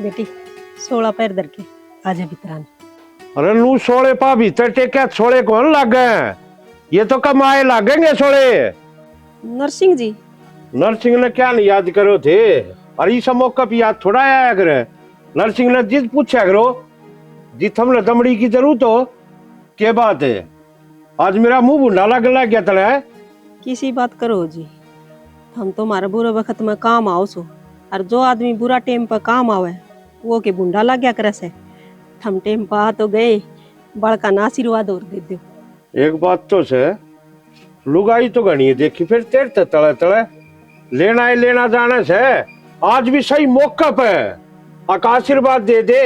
बेटी 16 पैर दर के आजा भीतरान। अरे लू 16 पा भीतर टेके 16 कौन लागे? ये तो कमाए लागेंगे 16। नरसिंह जी नरसिंह ने क्या नहीं याद करो थे? और इस मौका पे याद थोड़ा आया करे। नरसिंह ने जिस पूछा करो जित हमने दमड़ी की जरूरत हो क्या बात है? आज मेरा मुंह भुंडा लग गया तले। किसी बात करो जी, हम तो हमारे बुरे वक्त में काम आओ सो, और जो आदमी बुरा टेम पर काम आवे वो के बुंडा लग गया करे से। हम टेम पर आ तो गए, बड़का ना आशीर्वाद और दे दो। एक बात तो से लुगाई तो घनी देखी फिर तेरे तले तले लेना जाना से आज भी सही मौका पे आशीर्वाद दे दे।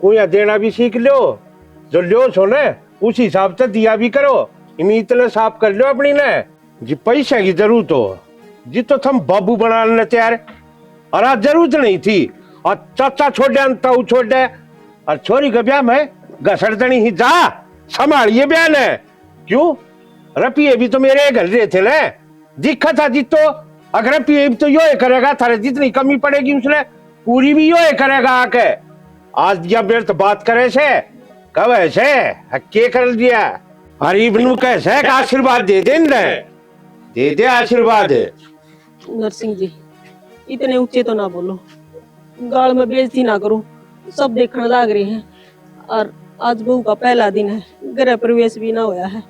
कोई देना भी सीख लो, जो लो सो ने उस हिसाब से दिया भी करो। इतने साफ कर लो अपनी ने जी पैसे की जरूरत हो जी तो थम बाबू बनाने तैयार। और आज जरूरत नहीं थी और चाचा छोड़े और छोरी का ब्याह में घसड़दनी ही जा संभालिए ब्याह ने। क्यों रपिए भी तो मेरे घर रहे थे ना, दिखा था जी तो अगर रपिए भी तो यो करेगा, थारे जितनी कमी पड़ेगी उसने पूरी भी यो करेगा आके। आज जब मेरे तो बात करे से कब ऐसे के कर दिया गरीब नु कैसे आशीर्वाद दे दे आशीर्वाद। नरसिंह जी इतने ऊंचे तो ना बोलो, गाल में बेइज्जती ना करो, सब देखने लग रहे हैं। और आज बहू का पहला दिन है, गृह प्रवेश भी ना होया है,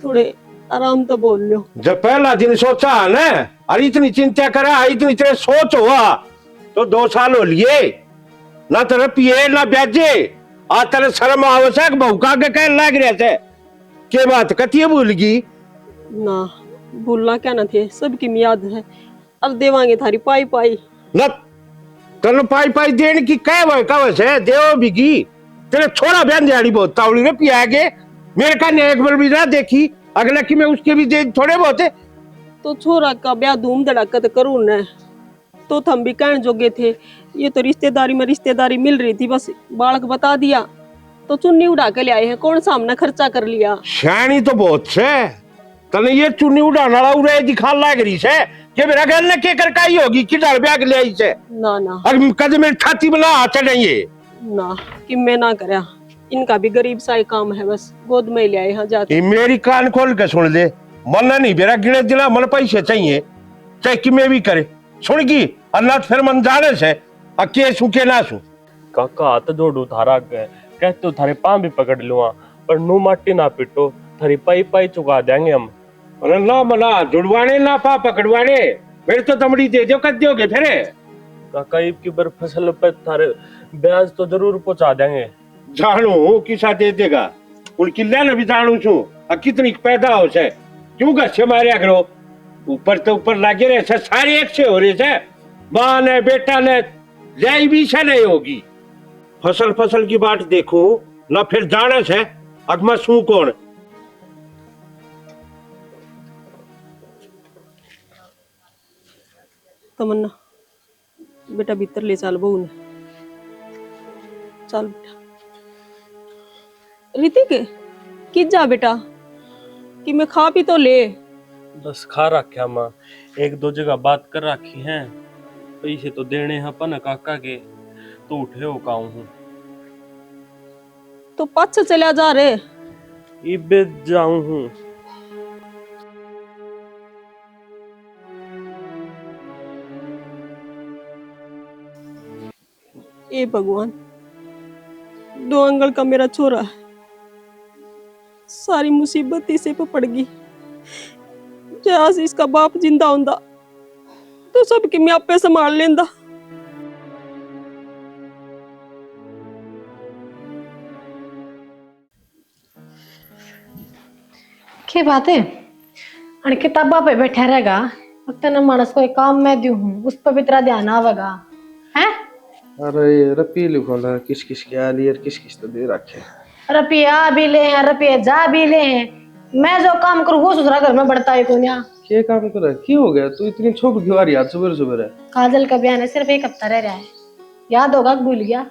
थोड़े आराम तो बोल लो। जब पहला दिन सोचा है ना और इतनी चिंता करा, इतनी तेरे सोच हुआ तो 2 साल हो लिए ना तेरे पिए ना ब्याजे। आज तेरे शर्म आवश्यक बहू का के कह लग रहे थे के बात कतिये भूल गई ना। भूलना क्या ना थे, सबकी याद है। अब देवांगे थारी पाई पाई न तन पाई देने की कह से देव बिगी। तेरे छोड़ा बहन दिहाड़ी बहुत तावड़ी रे पिया के मेरे का एक बार भी ना देखी, अगला की मैं उसके भी दे थोड़े बहुत है। तो छोरा का ब्याह धूम धड़ाका तो करूँ न, तो हम भी कहने जोगे थे। ये तो रिश्तेदारी में रिश्तेदारी मिल रही थी, बस बालक बता दिया तो चुन्नी उड़ा के ले आए हैं। कौन सा हमने खर्चा कर लिया? शानी तो बहुत से तने ये चुन्नी उड़ाने वाला उड़े दिखा लग रही से कि मेरा घर ने के कर काई होगी कि डर ब्याह ले आई से। ना ना अब कद मेरी छाती बना हाथ नहीं ना कि मैं ना करया, इनका भी गरीब सा ही काम है, बस गोद में ले आए यहाँ जाके। मेरी कान खोल के सुन ले, मन नहीं मेरा गिने दिला मन पैसे चाहिए चाहे कि मैं भी करे सुन की अल्लाह फिर मन जाने से अके सुके ना सु। काका हाथ जोड़ू थारा कहते थारे पांव भी पकड़ लूंगा पर नू माटी ना पिटो, थारी पाई पाई चुका देंगे हम। अरे ना मना जुड़वाने ना पा पकड़वाने, मेरे तो दमड़ी दे दो कर दोगे फिर। काका ईब की बर फसल पे थारे ब्याज तो जरूर पहुंचा देंगे। जानू किसा दे देगा उनकी लेन भी जानू छू कितनी पैदा हो से क्यों गच्छे मारे करो ऊपर तो ऊपर लागे रहे से सारे एक से हो रहे से माँ ने बेटा ने जाई भी से नहीं होगी। फसल की बात देखो ना फिर जाने से अगमा सू कौन। तमन्ना बेटा भीतर ले चल बहू ने, चल बेटा। ऋतिक किस जा बेटा कि मैं खा भी तो ले। बस खा रखा माँ, 1-2 जगह बात कर रखी है, पैसे तो देने हैं अपन काका के, तो उठे हो काऊ हूँ तो पाछे चला जा रे। इबे जाऊं हूँ। ए भगवान, 2 अंगल का मेरा छोरा है, सारी मुसीबत इसे पे पड़ गई। जैसे इसका बाप जिंदा होंदा तो सबकी मैं आपे संभाल लेंदा। के बात है अन किताबा पे बैठा रहेगा वक्त न मानस कोई काम मैं दू हूँ उस पर भी तेरा ध्यान आवेगा हैं। अरे रपी लिखो ना किस किस के आ लिए किस किस तो दे रखे रुपया भी ले हैं रुपये जा भी ले हैं, मैं जो काम करूँ वो ससुरा घर में बढ़ता है कोन्या। क्या काम कर रहा है क्यों हो गया तू इतनी छोप क्यों आ रही है सुबह सुबह है? काजल का बयान है सिर्फ 1 हफ्ता रह रहा है, याद होगा भूल गया।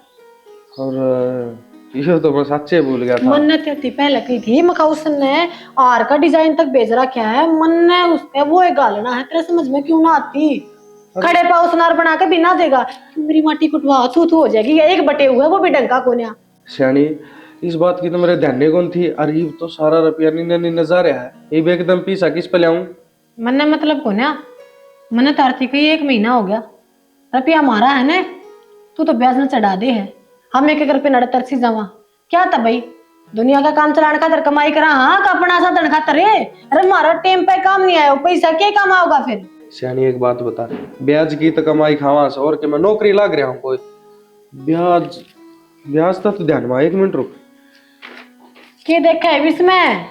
और ये तो मैं सच्चे भूल गया था। मन ने तेती पहले की थी मका उसने आर का डिजाइन तक भेज रखा है, मन ने उसने वो एक गालना है तेरे समझ में क्यों ना आती। खड़े पाव सुनार बना के बिना देगा। मेरी माटी कुटवा थू थू हो जाएगी, एक बटे हुए वो भी डंका कोन्या। सियानी इस बात की तो मेरे ध्यान नहीं कौन थी। अरे ये तो सारा रुपया नी नजा रहा है, ये भी एकदम पीसा किस पे लाऊं? मन्ने मतलब कोन्या, मन्ने तारती का 1 महीना हो गया, रुपया हमारा है ना, तू तो ब्याज न चढ़ा दे है। हम एक रुपये नड़ तरसी जावा क्या था भाई, दुनिया का काम चलाने का कमाई करा, हाँ का अपना सा धन खातर रे। अरे हमारा टाइम पे काम नहीं आया, पैसा क्या काम आओगा फिर? सियानी एक बात बता, ब्याज की तो कमाई खावा से और के मैं नौकरी लाग रहा हूँ कोई ब्याज ब्याज तो ध्यान में 1 मिनट रुक। क्या देखा है इसमें?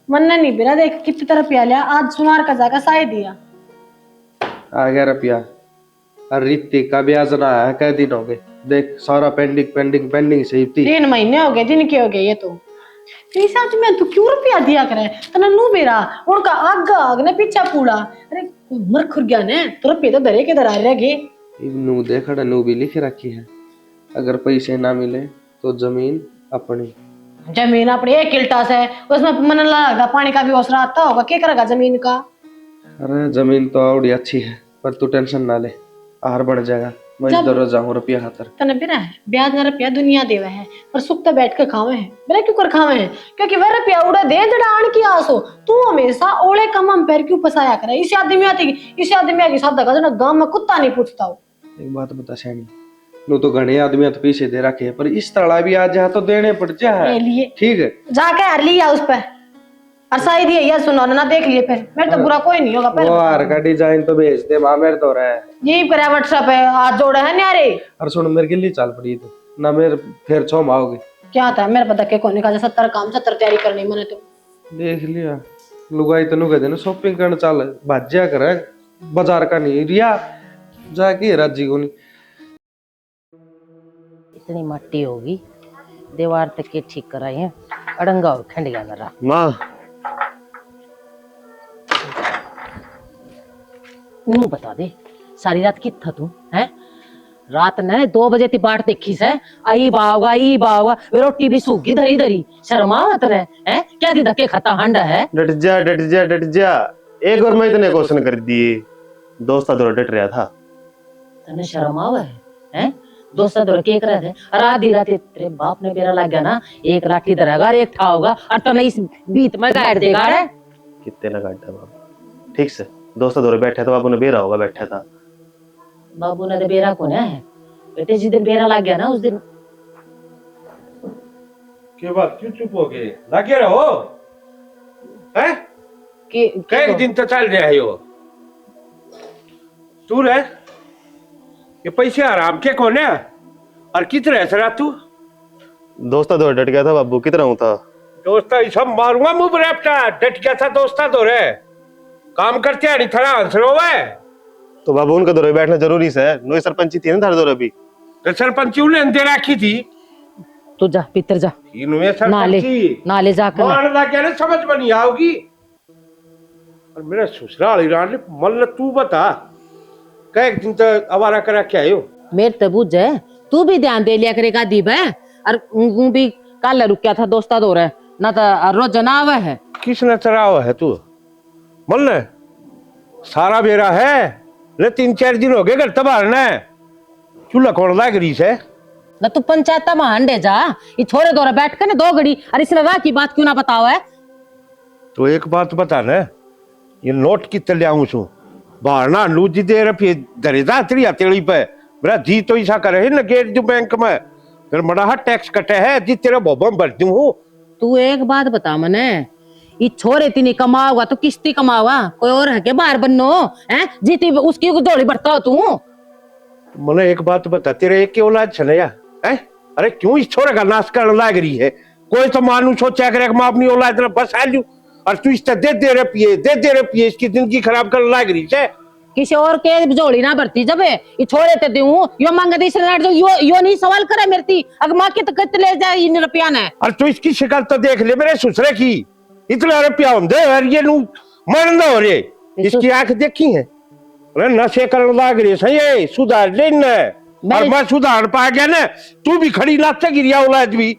मन्ने नहीं बिना देख कितनी तरह पिया लिया, आज सुनार का जाकर साय दिया। आ गया रुपया। और ऋतिक का ब्याज ना आया कई दिन हो गए, देख सारा पेंडिंग पेंडिंग पेंडिंग से थी। 3 महीने हो गए, दिन के हो गए ये तो। हिसाब में तू क्यों रुपया दिया करे? तना नू बेरा उनका आग आग ने पीछा पूड़ा। अरे मर खुर गया ने तो रुपये तो दरे के दरार रह गए। नू देखा नू भी लिख रखी है, अगर पैसे ना मिले तो जमीन अपनी। जमीन अपनी एक किल्टा से, उसमें मन लगा पानी का भी ओसरा आता होगा, क्या करेगा जमीन का? अरे जमीन तो और अच्छी है, पर तू टेंशन ना ले, आहार बढ़ जाएगा। मैं जरूर जाऊँ रुपया खातर। तने बिना है ब्याज ना रुपया दुनिया देवे है, पर सुख तो बैठ के खावे है। बिना क्यों कर खावे है? क्योंकि वह रुपया उड़ा दे जड़ा आन की आस हो। तू हमेशा ओले कमम पैर क्यों फसाया करे? इस आदमी आती, इस आदमी की सादा का जना गांव में कुत्ता नहीं पूछता हो। एक बात बता सैनी, नो तो घने आदमी तो पीछे दे रखे, पर इस तरह भी आज तो देने पड़ जाए। ठीक है जाके हर लिया उस पे और सही दिए या सुनो ना देख लिए, फिर मेरे तो बुरा कोई नहीं होगा। वो हार का डिजाइन तो भेज दे, मां मेरे तो रहा है जी करे व्हाट्सएप पे हाथ जोड़े हैं न्यारे। और सुन मेरे गिल्ली चाल पड़ी तो ना मेरे फिर छो माओगे क्या था मेरे पता के कोने का 70 काम 70 तैयारी करनी मैंने तो देख लिया। लुगाई तो नुका देना शॉपिंग करने चल भाज्या करे, बाजार का नहीं रिया जाके राजी को नहीं। इतनी मट्टी होगी दीवार तक के ठीक कराई है, अड़ंगा और खंड गया मेरा। माँ नू बता दे सारी रात कित था तू है? रात ने 2 बजे ती बाट देखी से आई बावगा वे रोटी भी सूखी धरी धरी शर्मा मत रहे है क्या दी धक्के खाता हंडा है? डट जा डट जा डट जा, एक बार मैं इतने क्वेश्चन कर दिए, दोस्ता दौड़ डट रहा था। तने शर्म आवे है? दोस्ता दौड़ के रहे थे और आधी रात तेरे बाप ने बेरा लग गया ना, एक लाठी धरेगा और एक ठा होगा और तने इस बीत में गाड़ देगा रे। कितने लगा बाबू? ठीक से दोस्ता दौड़े बैठे तो बाबू ने बेरा होगा बैठा था। बाबू ने तो बेरा कौन है बेटे? जिस दिन बेरा लग गया ना उस दिन। क्या बात क्यों चुप हो गए? लगे रहो हैं? कई दिन तो चल रहा है यो तू रे, ये पैसे आराम के कौन है और कितने सरा तू? दोस्ता दौड़ डट गया था बाबू, कितना हूँ था दोस्ता सब मारूंगा मुंह पर अपना। डट गया था दोस्ता दौरे, काम करते हैं नहीं थरा हंसरो है तो बाबू उनका दौरे बैठना जरूरी से है। नोई सरपंची थी ना थारे दौरे भी, तो सरपंची उन्हें दे रखी थी। तू जा पितर जा नाले जाकर मान लग ना समझ में नहीं आओगी। और मेरा ससुराल ईरान मल्ल तू बता कई दिन तो आवारा करा क्या हो? मेरे तो बुझ है, तू भी ध्यान दे लिया करेगा दीप है। और भी कल रुक था दोस्ता दो रहे ना तो रोज जनावा है। किसने चरावा है तू? मल्ल सारा बेरा है न 3-4 दिन हो गए घर तबारना चूल्हा कौन लाग रही है ना तू पंचायत में हंडे जा, ये छोरे दौरा बैठ कर ना 2 घड़ी और इस लगा की बात क्यों ना बताओ है? तो एक बात बता ना, ये नोट कितने ले आऊं छू बाहर ना लूजी दे रही दरेदा तेरी हथेली पे मेरा जी तो ऐसा करे है ना गेट जो बैंक में फिर मड़ा टैक्स कटे है जी तेरा बोबम भर दूं हूं। तू एक बात बता मने, ये छोरे तीनी कमाओगा तो किस्ती कमाओगा, कोई और है के बाहर बनो है जीती उसकी जोड़ी बढ़ता हो तू। मने एक बात बता, तेरे एक की औलाद छनया है? अरे क्यों इस छोरे का नाश करने लाग रही है? कोई तो मानू सोचा करे मैं अपनी औलाद ने बस आ लूं और तू इस दे दे रही इसकी जिंदगी खराब करने लाग रही है। किसी और के जोड़ी ना भरती जब ये छोड़े ते दूं यो मांगे दे जो यो नहीं सवाल करे मेरी अगर मां के तो कत ले जाए इन रुपया ने। और तू इसकी शिकायत तो देख ले मेरे ससुरे की, इतना रुपया होंदे और ये नु मरना हो रे। इसकी आंख देखी है? अरे नशे करने लाग रही सही सुधार ले न और मैं सुधार पा गया ना, तू भी खड़ी नाचते गिरिया औलाद भी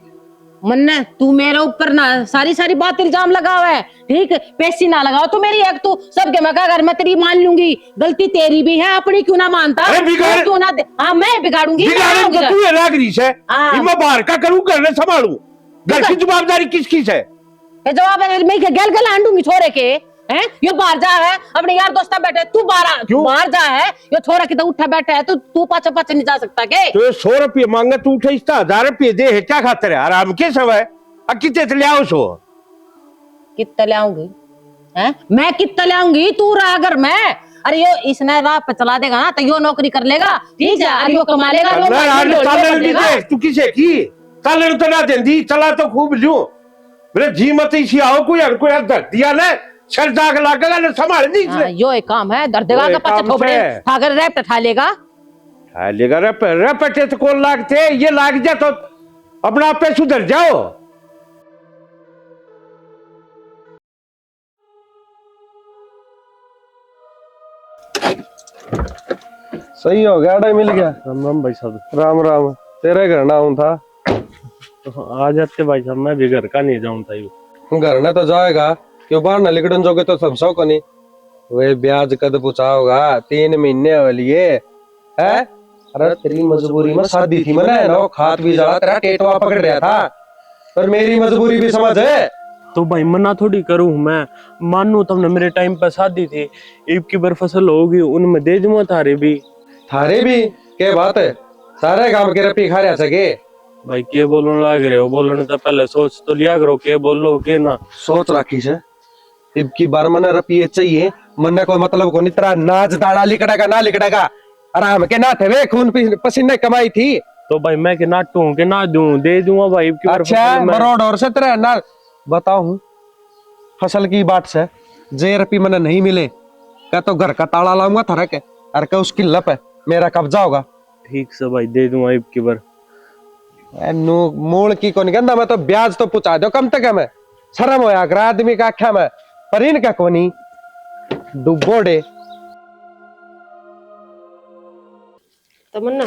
मन्ने तू मेरे ऊपर ना सारी सारी बात इल्जाम लगावा है, ठीक? पैसी ना लगाओ तो मेरी एक तू सबके मैं अगर मैं तेरी मान लूंगी, गलती तेरी भी है, अपनी क्यों ना मानता? अरे बिगाड़- तू क्यों ना हाँ मैं बिगाड़ूंगी, मैं बिगाड़न आऊंगी। तो तू है नागरिक है, हाँ। ये मैं बाहर का करूं, घर में संभालूं, घर की जवाबदारी किसकी है? ये जवाब है मैं गल गल आंडूंगी छोरे के हैं? ये बाहर जा है अपने यार दोस्ता बैठे, तू क्यों? बाहर जा है, ये छोरा कितना उठा बैठा है, तू पाचा पाचा नहीं जा सकता के? तो ये 100 रुपये मांगे, तू उठे 1000 रुपये दे है, क्या खातर है? आराम के समय कितने तो ले आओ सो। कितना ले आऊंगी हैं? मैं कितना ले आऊंगी? तू रहा अगर मैं, अरे यो इसने राह पे चला देगा ना तो यो नौकरी कर लेगा, ठीक है? अरे यो कमा लेगा, यो अल्लाह यार, बाइक ताले में भी लेगा। देख, तू किसे की ताले तो ना देंदी, चला तो खूब लियो मेरे जी मत इसी आओ, कोई हर कोई धर दिया ना, सर दाग लागेगा ना, संभाल दी हाँ, यो एक काम है, दर्देगा यो का एक पच्चा काम थोपड़े है। ठाकर रैप ठा लेगा। लेगा रपटे तो कौन लागते, ये लाग जा तो अपना आप पे सुधर जाओ। सही हो गया, आड़ा मिल गया। राम राम भाई साहब। राम राम, तेरे घर ना आऊं था। तो आ जाते भाई साहब, मैं भी घर का नहीं जाऊं था यूं। घर ना तो जाएगा, क्यों बाहर ना लिकड़न जोगे तो सब सौ को नहीं। वे ब्याज कद पूछा होगा, 3 महीने वाली है? अरे तेरी मजबूरी में शादी थी मैंने ना, वो खात भी जाला तेरा टेटवा पकड़ रहा था, पर मेरी मजबूरी भी समझ है। तो भाई मना थोड़ी करूं मैं, मानू तुमने मेरे टाइम पे शादी थी, ईब की बार फसल होगी उनमें दे दूंगा थारे भी। थारे भी क्या बात है, सारे गांव के रपी खा रहा सके। भाई के बोलने लग रहे हो, बोलने तो पहले सोच तो लिया करो, के बोलो के ना। सोच रखी है, इब की बार मने रपी चाहिए, मने कोई मतलब को नहीं, तेरा नाच दाड़ा लिकड़ेगा ना लिकड़ेगा, आराम के ना थे वे, खून पसीने कमाई थी। तो भाई मैं के नाटू के ना दूं, दे दूंगा भाई ईब की बार अच्छा फसल में। मरोड़ और से तेरा ना बताओ हूँ, फसल की बात से जे रपी मने नहीं मिले, क्या तो घर का ताला लाऊंगा थारा के, अरे क्या उसकी लप है, मेरा कब्जा होगा। ठीक से भाई दे दूंगा ईब की बार। मूल की कौन कहता, मैं तो ब्याज तो पूछा दो कम तक मैं, शर्म होया कर आदमी का आख्या में, पर इनका कोनी डुबोड़े। तमन्ना,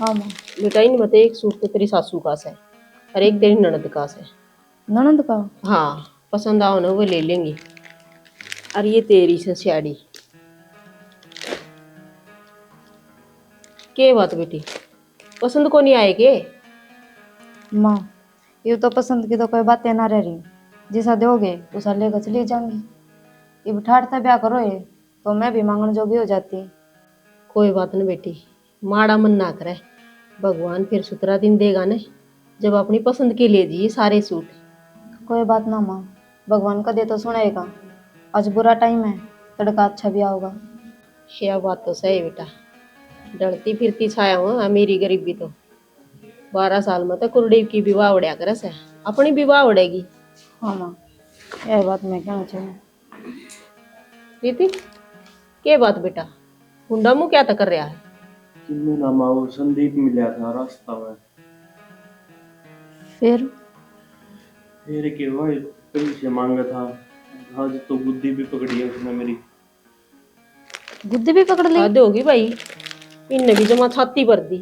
हाँ माँ। बेटा इन बता, एक सूट तो तेरी सासू का है और एक तेरी ननद का है। ननद का? हाँ, पसंद आओ ना वो ले लेंगी। और ये तेरी से साड़ी। के बात बेटी, पसंद को नहीं आए के? माँ ये तो पसंद की तो कोई बातें ना रह रही, जैसा दोगे उसा लेकर चली जाऊंगी। ये बिठाड़ता ब्याह करो ये तो मैं भी मांगने जोगी हो जाती। कोई बात नहीं बेटी, माड़ा मन ना करे, भगवान फिर सुतरा दिन देगा ने, जब अपनी पसंद के ले जी सारे सूट। कोई बात ना माँ, भगवान का दे तो सुनेगा। आज बुरा टाइम है, तड़का अच्छा भी आओगा। यह बात तो सही बेटा, डरती फिरती छाया हूँ मेरी गरीबी तो। 12 साल में तो कुर्डी की विवाह उड़िया करे से, अपनी विवाह उड़ेगी। हाँ माँ, यह बात मैं कहना चाहिए। प्रीति, के बात बेटा, हुंडा मुँह क्या कर रहा है? किन्नू ना माओ, संदीप मिला था रास्ता में। फिर के भाई पैसे मांगा था, आज तो बुद्धि भी पकड़ी है उसने मेरी। बुद्धि भी पकड़ ली? हद होगी भाई, इनने भी जमा छाती भर दी।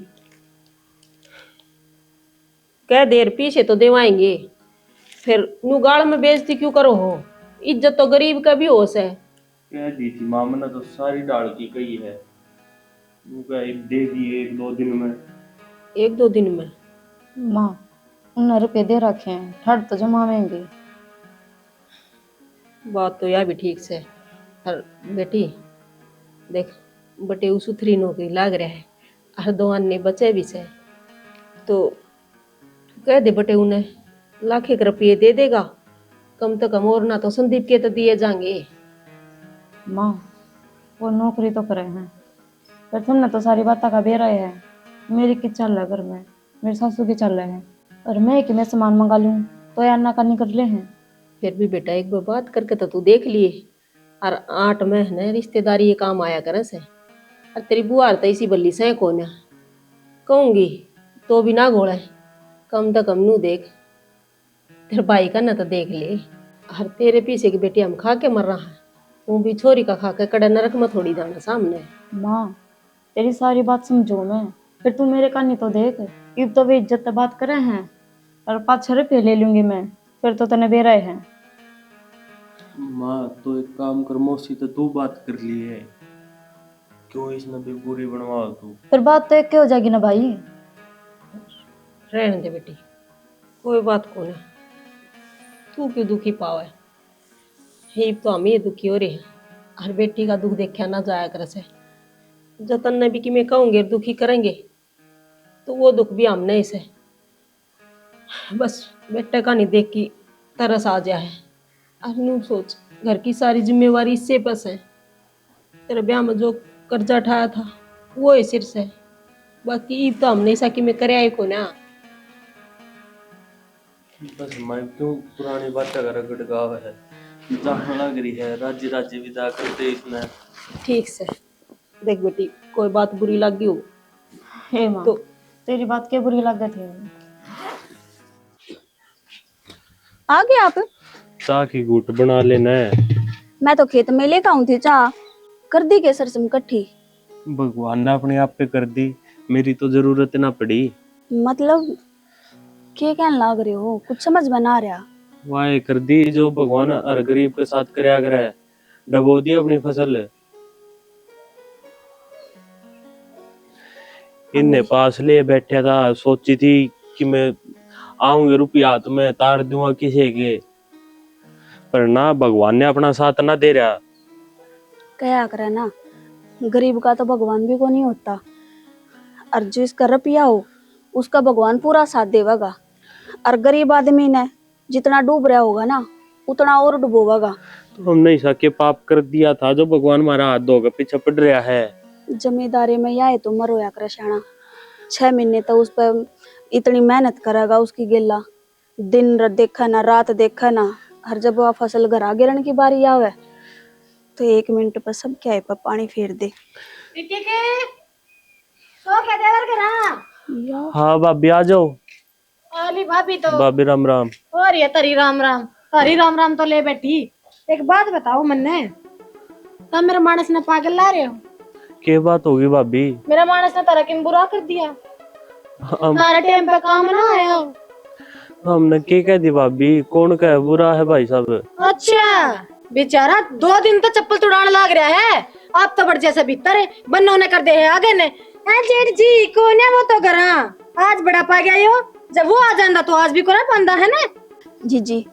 कह देर पीछे तो देवाएंगे, फिर नुगाड़ में बेइज्जती क्यों करो हो? इज्जत तो गरीब का भी होश है। कह दी थी मामा ने तो सारी डाल की कही है, वो कह दे दिए 1-2 दिन में। 1-2 दिन में? माँ उन्हें रुपये दे रखे हैं, ठड़ तो जमावेंगे। बात तो यह भी ठीक से। और बेटी देख, बटे उथरी नौकरी लाग रहा है और 2 अन्य बचे भी से, तो कह दे बटे उन्हें लाख 1 रुपये दे देगा कम तो कम, और ना तो संदीप के तो दिए जाएंगे। माँ वो नौकरी तो करे हैं, पर तुमने तो सारी बातें का बेरा है। मेरी की चल है घर में, मेरे सासू की चल है, और मैं कि मैं सामान मंगा लूँ तो यार ना करनी कर ले हैं। फिर भी बेटा एक बार बात करके तो तू देख लिए, और 8 महीने रिश्तेदारी ये काम आया करे से, और तेरी बुआर तो इसी बल्ली से कौन है, कहूँगी तो भी ना घोड़ा है, कम तो कम नू देख, तेरे भाई का ना तो देख ले। और तेरे पीछे की बेटी हम खा के मर रहा है, तू भी छोरी का खा के कड़ा नरक में थोड़ी जाना सामने। माँ तेरी सारी बात समझो मैं, फिर तू मेरे कानी तो देख, इब तो वे इज्जत बात करे हैं, और 5-6 रुपये ले लूंगी मैं, फिर तो तने बेरा है। माँ तो एक काम कर, मौसी तो तू बात कर ली है, क्यों इसमें भी बुरी बनवाओ तू। फिर बात तो एक हो जाएगी ना भाई। रहने दे बेटी, कोई बात को नहीं, तू क्यों दुखी पावे, ही तो हम ही दुखी हो रहे हैं। हर बेटी का दुख देखा ना जाया कर से, जतन ने भी कि मैं कहूंगे दुखी करेंगे तो वो दुख भी हमने इसे, बस बेटे का नहीं देख की तरस आ जाए है। और यूं सोच, घर की सारी जिम्मेवारी इससे बस है, तेरे ब्याह में जो कर्जा उठाया था वो है सिर से, बाकी ईब तो हमने ऐसा कि मैं करे आए को ना। बस मैं क्यों पुरानी बातें का रगड़ गाव है, जान लग रही है, राज्य राज्य विदा करते इसमें। ठीक से देख बेटी, कोई बात बुरी लगी हो हे माँ, तो तेरी बात क्या बुरी लग गई थी। आ गए आप? चाह की घूट बना लेना है। मैं तो खेत में लेकर आऊं थी चाह, कर दी के सरसम इकट्ठी? भगवान ने अपने आप पे कर दी, मेरी तो जरूरत ना पड़ी। मतलब क्या कहने लग रहे हो, कुछ समझ में ना आ रहा। वाह कर दी जो भगवान हर गरीब के साथ कराया कर है, डबो दी अपनी फसल। इन्हें पास ले बैठा था, सोची थी कि मैं आऊंगे रुपया तो मैं तार दूंगा किसी के, पर ना भगवान ने अपना साथ ना दे रहा। क्या करे ना, गरीब का तो भगवान भी को नहीं होता, और जो इसका रुपया हो उसका भगवान पूरा साथ देगा, और गरीब आदमी ने जितना डूब रहा होगा ना उतना और डूबोगा। तो हमने ऐसा के पाप कर दिया था जो भगवान हमारा हाथ धोकर पीछे पड़ रहा है। जमींदारी में आए तो मरो या कृष्णा, 6 महीने तो उस पर इतनी मेहनत करेगा, उसकी गिल्ला दिन रात देखा ना, रात देखा ना, हर जब वह फसल घर आ गिरने की बारी आवे तो 1 मिनट पर सब क्या है पर पानी फेर दे। हाँ भाभी आ जाओ। अली भाभी तो भाभी राम राम। और ये तरी राम राम, तरी राम राम तो ले बैठी। एक बात बताओ मन्ने, तुम मेरे मानस ने पागल ला रहे हो? क्या बात होगी भाभी? मेरा मानस ने तारा किन बुरा कर दिया? तारा टाइम पे काम ना आया हो। हमने क्या कह दी भाभी, कौन कह बुरा है भाई साहब? अच्छा बेचारा 2 दिन तो चप्पल तुड़ान लाग रहा है, आप तो बड़ जैसे भीतर है, बन्नो ने कर दे है आगे ने। जेठ जी कौन है वो तो घरा, आज बड़ा पा गया यो, जब वो आ जाता तो आज भी कोना पंदा है ना। जी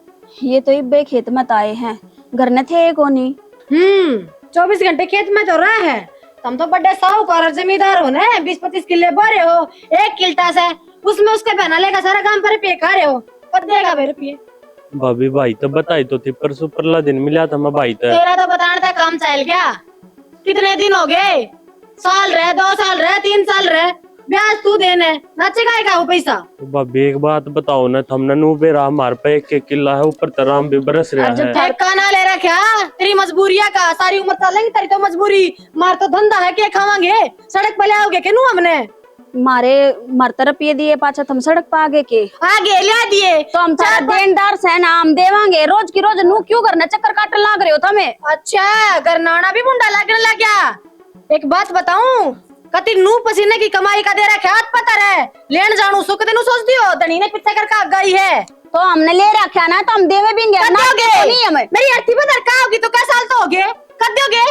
ये तो इब्बे खेत में आए हैं, घर न थे कोनी। 24 घंटे खेत में तो रहा है, तुम तो बड़े साहूकार और जमींदार हो ना, 20-25 किले बारे हो, 1 किल्टा से उसमें उसके बहना लेगा सारा काम पर पे खा रहे हो, कब देगा वे रुपये? भाभी भाई तो बताई तो थी, परसों परला दिन मिला था मैं भाई था। तेरा तो बताने था काम चल गया, कितने दिन हो गए, साल रहे, 2 साल रहे, 3 साल रहे, ब्याज तू देने नचेगा का वो पैसा। तो भाभी एक बात बताओ ना, हमने नू बेरा हमारे पे 1 किला है, ऊपर तराम भी बरस रहा है। ठेका ना ले रखा, तेरी मजबूरियां का सारी उम्र चलेंगी तेरी तो मजबूरी, मार तो धंधा है, क्या खावांगे, सड़क पे ले आओगे के नू हमने मारे मर तरफ ये दिए पाछा तुम सड़क पे आगे के आगे लिया दिए तो हम थारा देनदार से ना, हम देवांगे रोज की रोज। नू क्यों करना चक्कर काटने लाग रहे हो तुम्हें? अच्छा गरनाना भी मुंडा लगने लग गया। एक बात बताऊं, कति नू पसीने की कमाई का दे रखा हाथ पता है, लेन जानू सुख तेनू सोच दियो धनी ने पीछे करके गई है, तो हमने ले रखा ना, तो हम देवे भी नहीं हमें। मेरी अर्थी बदर का होगी तो क्या साल तो हो गए कर दोगे?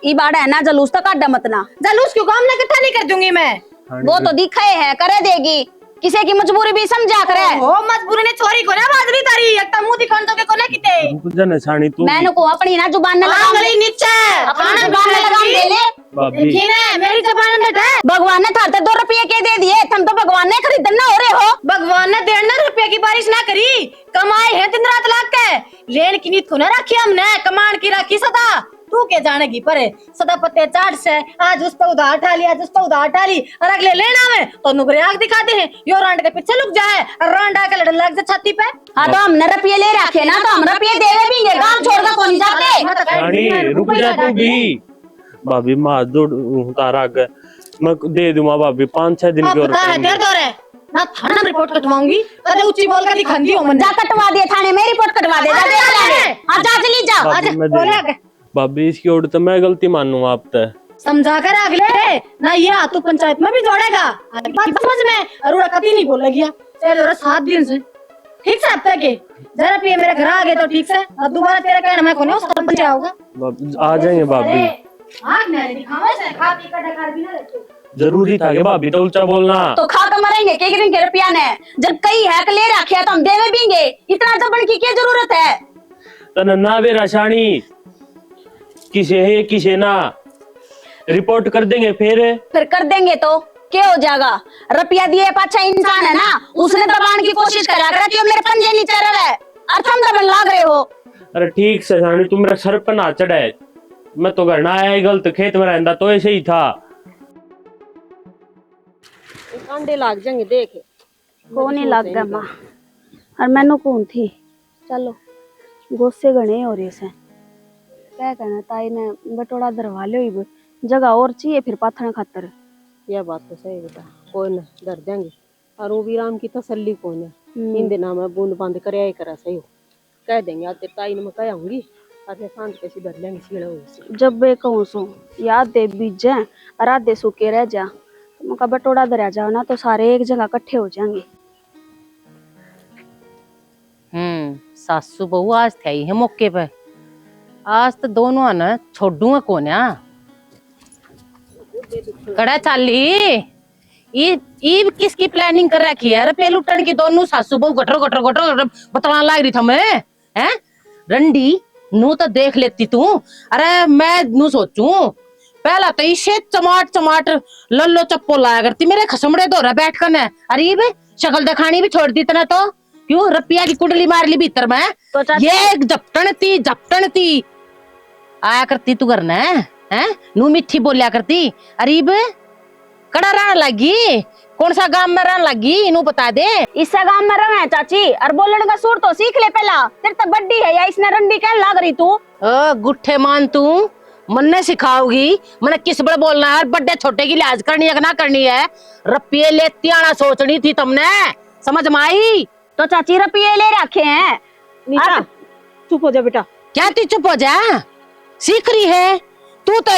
ई बाड़ा है ना, जलूस तो काटा मत ना। जलूस क्यों, काम ना इकट्ठा नहीं कर दूंगी मैं। वो तो दिखाए है, करे देगी, किसी की मजबूरी भी समझा करे। ओ मजबूरी ने छोरी को ना बात नहीं तारी, एक मुंह दिखान तो के कोने किते रुक जा नसानी तू। मैंने को अपनी ना जुबान न लगाम आंगली नीचे, अपनी जुबान न लगाम दे ले। भाभी ठीक है मेरी जबान ने दे, भगवान ने थारते 2 रुपये के दे दिए, तुम तो भगवान ने खरीदन ना हो रहे हो। भगवान ने 1.5 रुपए की बारिश ना करी, कमाए है दिन रात लाग के, लेन की नीत को ना रखी हमने, कमान की रखी सदा, तू के जानेगी पर सदा पत्ते चाट से, आज उस पे उधार उठा लिया, उस पे उधार उठा ली, और अगले लेना में तो नुकरे आग दिखाते हैं, यो रांड के पीछे लुक जाए और रांड आके लड़ लग जा छाती पे। हाँ तो हमने रुपये ले रखे ना, तो हम रुपये देवे भी नहीं, गांव छोड़ कर कौन जाते। रानी रुक जा तू भी। भाभी मार दो तारा आगे, मैं दे दूंगा भाभी 5-6 दिन की और देर दो रे ना, थाना में रिपोर्ट कटवाऊंगी, कदे ऊंची बोल के दिखांदी हो मन। जा कटवा दे थाने में, रिपोर्ट कटवा दे, जा दे। हां जा जल्दी जा। भाभी मैं दे दूं। भाभी इसकी ओर तो मैं गलती मानूंगा आप तो, समझा कर अगले ना, ये तू पंचायत में भी जोड़ेगा, बात समझ में, और कभी नहीं बोला गया 7 दिन से ठीक से हफ्ते के जरा पिए मेरे घर आ गए तो ठीक से, अब दोबारा तेरा कहना मैं को नहीं उसका बच जाऊंगा। आ जाएंगे भाभी। हाँ मैंने दिखावा से खा पी कर डकार भी ना रहते। जरूरी था कि भाभी तो उल्टा बोलना। तो खा कर मरेंगे के दिन के रुपया ने, जब कई है ले रखे तो हम देवे बींगे, इतना दबन की क्या जरूरत है? तन ना वे राशानी किसे है किसे ना रिपोर्ट कर देंगे फिर कर देंगे तो क्या हो जाएगा? रुपया दिए पाछा इंसान है ना, उसने दबाने की कोशिश करा कर कि मेरे पंजे नीचे रहे और तुम दबन लाग रहे हो। अरे ठीक से शानी तुम मेरा सर पर ना चढ़ाए, मैं तो घर ना आया गलत खेत में रहता तो ऐसे ही था। कांडे लाग जाएंगे देख। कौन ही लग गया माँ, और मैनू कौन थी। चलो गुस्से गणे हो रहे से, क्या कहना ताई ने बटोड़ा दरवा लो, जगह और चाहिए फिर पाथन खातर। यह बात तो सही बेटा, कोई ना डर देंगे। और वो भी राम की तसल्ली कौन है, इन दिनों में बूंद बांध कर आई करा सही हो, कह देंगे आज तेरी ताई ने मैं कह आऊंगी और शांत कैसी डर लेंगे सीढ़े हो। जब वे कहूँ सो याद दे बीज और आधे सूखे रह जा, तो मुका बटोड़ा दरिया जाओ ना तो सारे एक जगह इकट्ठे हो जाएंगे। सासू बहू आज थे ही है मौके पे, आज तो दोनों ना छोड़ूंगा कौन कड़ा चाली ईब किसकी प्लानिंग कर रखी है? पेलू टन की दोनों सासू बहू गटर गटर गटर बतलाने लग रही था मैं हैं। रंडी नू तो देख लेती तू, अरे मैं नू सोचू पहला तो इसे चमाट चमाट लल्लो चप्पो लाया करती मेरे खसमड़े दो रहा बैठ कर न। अरे बे शक्ल दिखानी भी छोड़ दी तना तो क्यों रुपया की कुंडली मार ली भीतर में तो ये झपटन थी आया करती तू करना है नू मिठी बोलिया करती। अरीब कड़ा रहने लगी, कौन सा गांव में रहने लगी इनू बता दे। इस गांव में रहना है चाची, और बोलने का सूर तो सीख ले पहला, तेरे तो बड्डी है या इसने रंडी कहने लग रही तू। गुट्ठे मान तू मन्ने सिखाओगी मैंने किस बड़े बोलना है, बड्डे छोटे की लिहाज करनी है ना करनी है। रुपये लेती आना सोचनी थी तुमने, समझ में आई? तो चाची रुपये ले रखे हैं। नीता चुप हो जा बेटा। क्या तू चुप हो जा, सीख रही है तू तो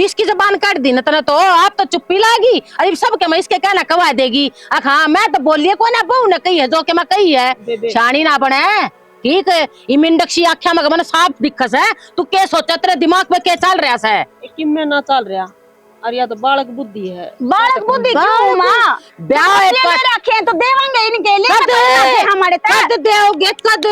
इसकी जबान काट दी ना तो आप तो चुप्पी लागी। अरे सब के मैं इसके कहना कवा देगी। हाँ मैं तो बोलिए को ना बहू ने कही है जो के मैं कही है शानी ना बने ठीक है। इमिंडक्षी आख्या में मैंने साफ दिखस है, तू क्या सोचा तेरे दिमाग में क्या चल रहा है? कि मैं ना चल रहा, अरे या तो बालक बुद्धि है। बालक बुद्धि क्यों माँ? ब्याह रखे तो देवांगे इनके लिए हमारे कद देओगे कद?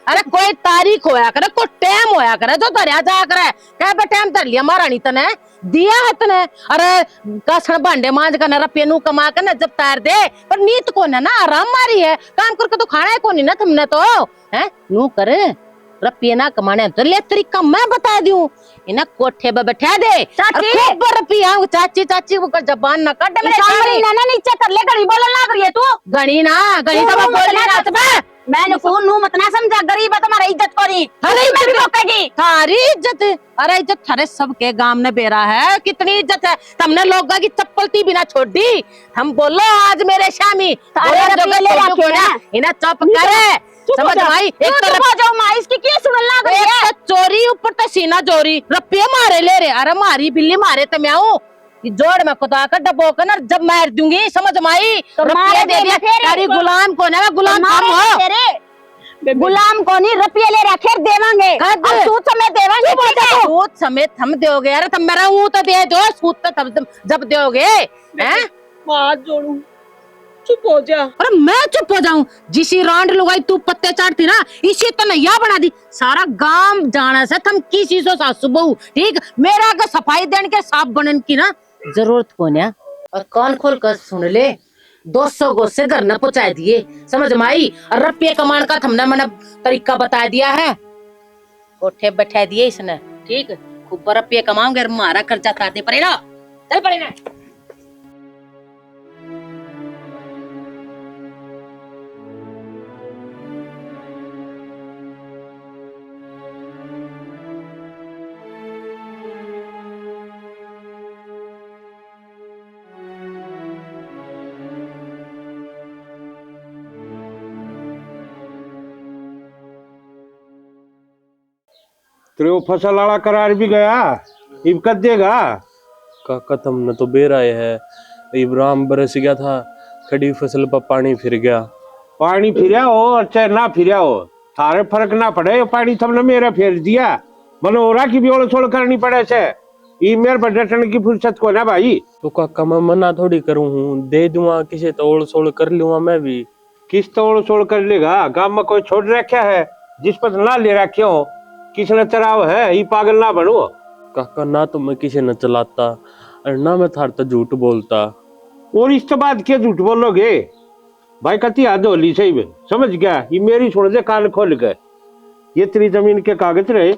अरे कोई तारीख होया करे, कोई टाइम होया करे जो दरिया जा करे क्या बे टाइम धर लिया महारानी तने दिया है तने। अरे कसण भांडे मांज कर रुपये नू कमा कर न जब तार दे, पर नीत को ना आराम मारी है, काम करके तो खाना है को नहीं ना तुमने तो है नू करे रुपये ना कमाने तो ले तरीका मैं बता दूं। इन्हें कोठे पे बैठा दे खूब रुपया। चाची चाची वो जबान ना काट मेरे सामने ना नीचे कर ले, गरीब बोलने लग रही है तू। गणी ना गणी तो मैं बोल रहा था मैंने फोन नू मत ना समझा, गरीब है तुम्हारी इज्जत करी थारी इज्जत। अरे इज्जत थारे सबके गांव ने बेरा है, कितनी इज्जत है तुमने लोगों की चप्पल ती बिना छोड़ दी। हम बोलो आज मेरे शामी इन्हें चुप करे समझ भाई। एक तो इसकी क्या सुन लग रही है? चोरी ऊपर तो सीना चोरी रुपये मारे ले रहे। अरे मारी बिल्ली मारे तो मैं आऊं जोड़ में खुदा कर डबो कर ना जब मार दूंगी समझ माई। तो रुपये दे दिया तेरी गुलाम को ना गुलाम गुलाम को नहीं रुपये ले रखे देवांगे, सूद समेत देवांगे। सूद समेत हम दोगे? अरे तुम मेरा हूँ तो दे दो, सूद तो तब जब दोगे हैं। हाथ जोड़ू चुप हो जा। अरे मैं चुप हो जाऊं? जिसी रांड लुगाई तू पत्ते चाटती ना इसी तो नैया बना दी। सारा गांव जाना से तुम किसी से सासू बहू ठीक मेरा का सफाई देने के साफ बनन की ना जरूरत कौन है। और कान खोल कर सुन ले 200 गोसे घर न पहुंचा दिए समझ में आई। और रुपये कमान का तुमने मैंने तरीका बता दिया है, कोठे बैठा दिए इसने ठीक। खूब रुपये कमाऊंगे हमारा खर्चा तारते पड़े ना चल पड़े ना। तेरे वो फसल वाला करार भी गया, इब कद देगा? काका तुमने तो बेर आए है, इब्राहिम बरस गया था, खड़ी फसल पर पानी फिर गया, पानी फिरा हो और चाहे ना फिरा हो, थारे फर्क ना पड़े। पानी तुमने मेरा फेर दिया, मनोरा की भी ओड़ छोड़ करनी पड़े से। ये मेरे पर डटने की फुर्सत को ना भाई। तो काका मैं मना थोड़ी करूं हूँ, दे दूंगा किसे तोड़ सोड़ कर लूंगा मैं भी। किस तोड़ छोड़ कर लेगा? गांव में कोई छोड़ रखा है जिस पर ना ले रखे हो? किसने चराव है? ये पागल ना बनो। काका ना तो मैं किसी न चलाता और ना मैं थार तो झूठ बोलता। और इस तो बात क्या झूठ बोलोगे भाई? कति हद होली सही में, समझ गया? ये मेरी सुन दे कान खोल के। ये तेरी जमीन के कागज रहे,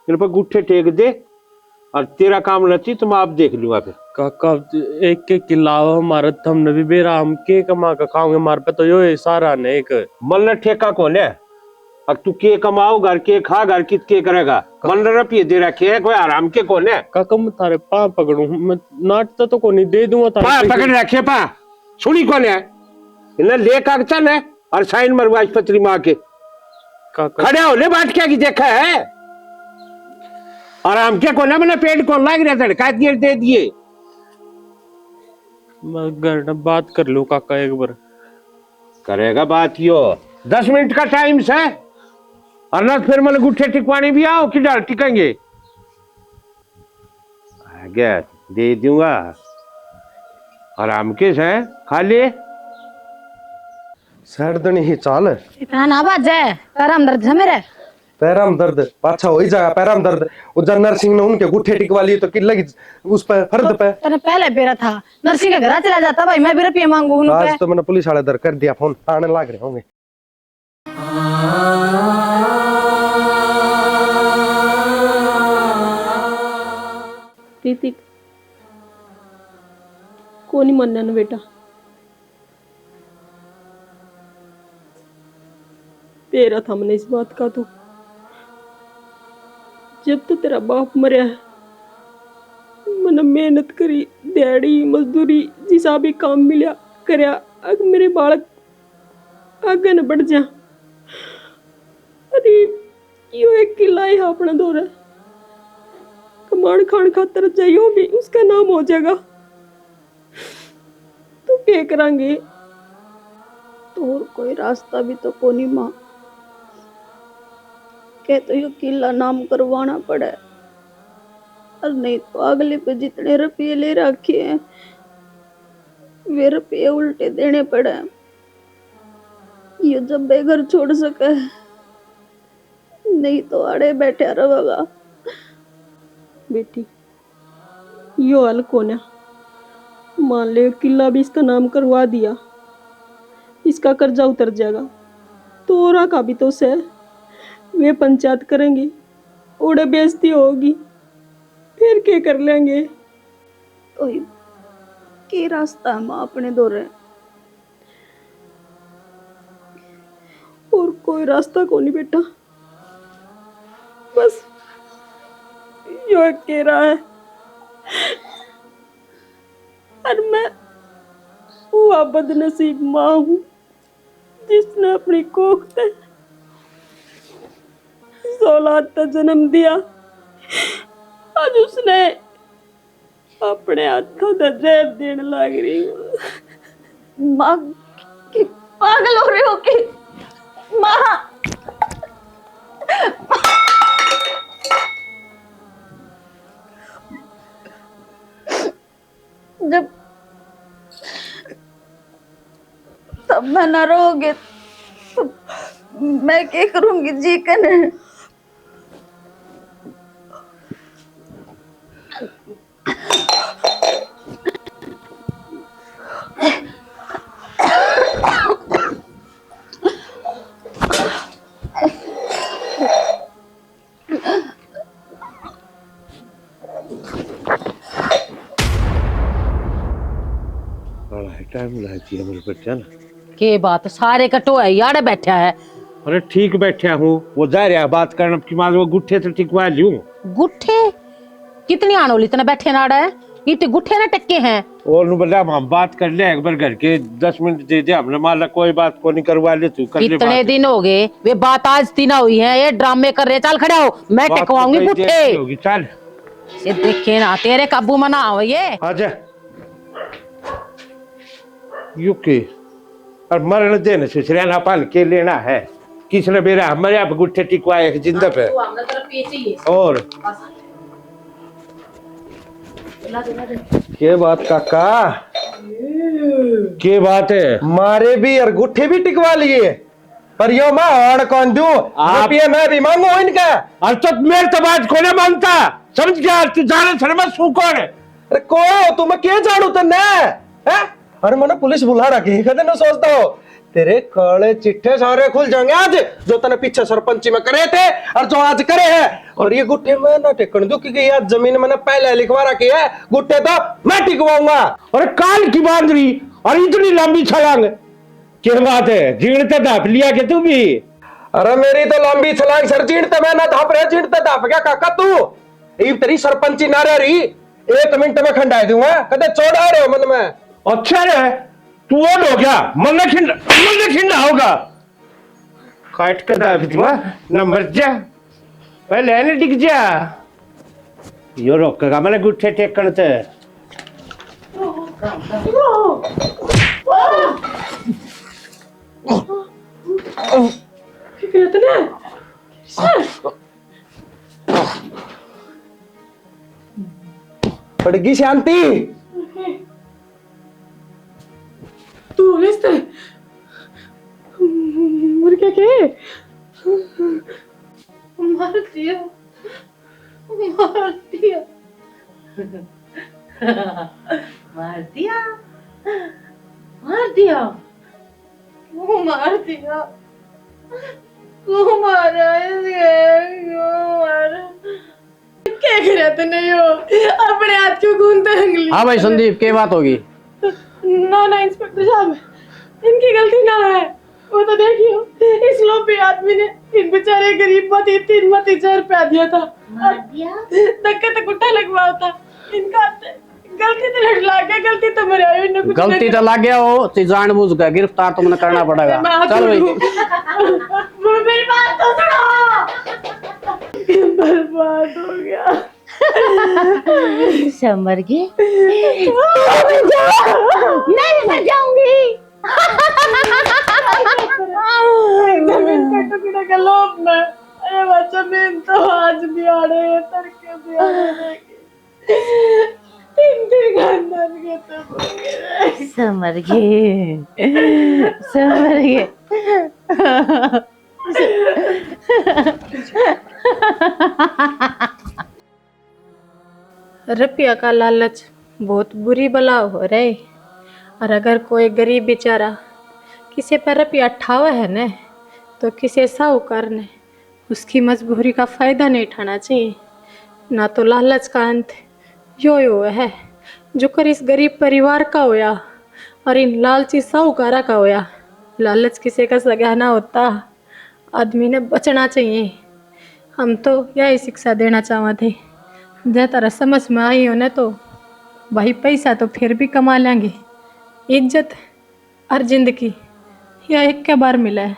इन पर गुट्ठे टेक दे और तेरा काम नची तो मैं आप देख लूंगा फिर। काका एक एक किला हमारा हमने भी बेरा, हम के कमा का खाओगे? हमारे पे तो यो सारा ने एक मन ठेका कौन है? अब तू के कमाओ घर के खा, घर कित के करेगा? मन रुपये दे रखे है, कोई आराम के कौन है? काका मैं थारे पा पकड़ू, मैं नाटता तो को नहीं दे दूंगा पा थारे पकड़ रखे पा, सुनी कौन है? इन्हें ले कागचन है और साइन मरवा पत्री माँ के। काका खड़े होने बात क्या की देखा है? आराम के कौन है? मैंने पेट कौन लाग रहा था, काट दिए दे दिए। मैं घर में बात कर लूं काका एक बार। करेगा बात यो, 10 मिनट का टाइम से, और ना फिर मैंने गुट्ठे टिकवानी भी आओ कि डाल टिकेंगे। आगे दे दूंगा, आराम के से खा ले। सैरदनी ही चाल इतना ना बाज है, पैराम दर्द है मेरे। पैराम दर्द पाछा हो ही जाएगा। पैराम दर्द वो जब नरसिंह ने उनके गुट्ठे टिकवा लिए तो कि लगी उस पर फर्द पे। तने पहले बेरा था नरसिंह के घर चला जाता भाई, मैं भी रुपये मांगू उन पे। आज तो मैंने पुलिस वाले दर कर दिया, फोन आने लग रहे होंगे। रीतिक को नहीं मानना ना बेटा, तेरा था मैंने इस बात का। तो जब तो तेरा बाप मरिया है, मैंने मेहनत करी, दिहाड़ी मजदूरी जिसा भी काम मिला करया, अग मेरे बालक आगे न बढ़ जा। अरे यो एक किला है अपना दौर है, कमाण खान खातर जाइयो भी उसका नाम हो जाएगा। तो क्या करांगे? तो और कोई रास्ता भी तो कोनी माँ के, तो यो किला नाम करवाना पड़े, और नहीं तो अगले पे जितने रुपये ले रखे हैं वे रुपये उल्टे देने पड़े। ये जब बेघर छोड़ सके, नहीं तो अड़े बैठे रहेगा। बेटी यो हल कौन है? मान ले किला भी इसका नाम करवा दिया, इसका कर्जा उतर जाएगा, तो औरा का भी तो से वे पंचायत करेंगे, ओड़े बेइज्जती होगी, फिर क्या कर लेंगे? तो के रास्ता है माँ अपने दौरे, और कोई रास्ता को नहीं बेटा, बस यो कह रहा है। और मैं वो बदनसीब माँ हूँ जिसने अपनी कोख से 16 का जन्म दिया, आज उसने अपने हाथों से जहर देने लग रही हूँ। माँ पागल हो रही हो कि माँ? जब तब मैं न रहोगे तो मैं क्या करूंगी जी कने? टाइम लगती है मेरे बच्चा ना। के बात सारे कटो है यार बैठा है। अरे ठीक बैठा हूँ, वो जा रहा है बात करने की मां, वो गुट्ठे तो टिकवा लूं। गुट्ठे कितनी आनोली इतना बैठे नाड़ा है, ये तो गुट्ठे ना टक्के हैं। और नु बता हम बात कर ले एक बार घर के, 10 मिनट दे दे, हमने माला कोई बात को नहीं करवा ले, तू कर ले। कितने दिन हो गए वे बात आज तीन हुई है, ये ड्रामे कर रहे। चल खड़े हो, मैं टकवाऊंगी गुट्ठे। चल ये देखे ना तेरे काबू में ना हो ये। आजा। युके और मरण दिन सुसरियाना पान के लेना है। किसने मेरा हमारे आप गुट्ठे टिकवाए जिंदा पे तू हमने तरफ पे चाहिए और के बात काका, के बात है? मारे भी और गुट्ठे भी टिकवा लिए, पर यो मैं और कौन दूं? रुपये मैं भी मांगू इनका। और तो मेरे तो बात को नहीं मानता, समझ गया? तू जाने शर्मा सू कौन है? अरे को तू मैं क्या जानू तन्ने हैं? अरे मैंने पुलिस बुला रखी, कदे न सोचता हो तेरे काले चिट्ठे सारे खुल जाएंगे आज, जो तने पीछे सरपंची में करे थे और जो आज करे हैं। और ये गुट्ठे मैं ना टिकन दूं, क्योंकि ये जमीन मैंने पहले लिखवा रखी है, गुट्ठे तो मैं टिकवाऊंगा। और काल की बांदरी और इतनी लंबी छलांग, क्या बात है? जीणते धाप लिया के तू भी? अरे मेरी तो लंबी छलांग सर, जीणते मैं ना धाप रहे, जीणते धाप क्या काका तू? ये तेरी सरपंची ना रही, 1 मिनट में खंडाई दूंगा, कदे चौड़ा रहे हो मन में। अच्छा रे, तू ओड हो गया, मन खिंडा होगा। काट के दाब दूंगा, न मर जा, पहले आने दिख जा। यो रोकेगा मैंने गुट्ठे टेकन ते। पड़गी शांति, तू लिस्ट मुर्गे के मार दिया मार दिया मार दिया मार दिया क्यों मार दिया? क्यों मारा क्यों मारा? क्या करा तूने यो? अपने हाथ क्यों गूंद रंगली? हाँ भाई संदीप, क्या बात होगी? ना इंस्पेक्टर साहब, इनकी गलती ना है। वो तो देखियो, इस लोभी आदमी ने इन बेचारे गरीब को 3 रुपया दिया था। धक्का तो गुट्ठा लगवाया था। इनका गलती तो लग गया, गलती तो मेरे आई ने कुछ गलती तो लग गया हो, तो जानबूझ कर गिरफ्तार तुमने करना पड़ेगा। चल भाई, मेरी बात तो सुनो। बर्बाद हो गया। समर गए? नहीं मर जाऊंगी। इनका टुकड़ा का लोभ में अरे बच्चा में तो आज भी आ रहे हैं, तड़के भी आ रहे हैं। 3 खानदान के तो समर गए समर गए। रुपया का लालच बहुत बुरी बला हो रही। और अगर कोई गरीब बेचारा किसी पर रुपया ठावा है न, तो किसी साहूकार ने उसकी मजबूरी का फ़ायदा नहीं उठाना चाहिए। ना तो लालच का अंत यो है जो कर इस गरीब परिवार का होया और इन लालची साहूकारा का होया। लालच किसी का सगा ना होता, आदमी ने बचना चाहिए। हम तो यही शिक्षा देना चाहते थे, जै तरह समझ में आई हो न, तो भाई पैसा तो फिर भी कमा लेंगे, इज्जत और जिंदगी यह एक के बार मिला है।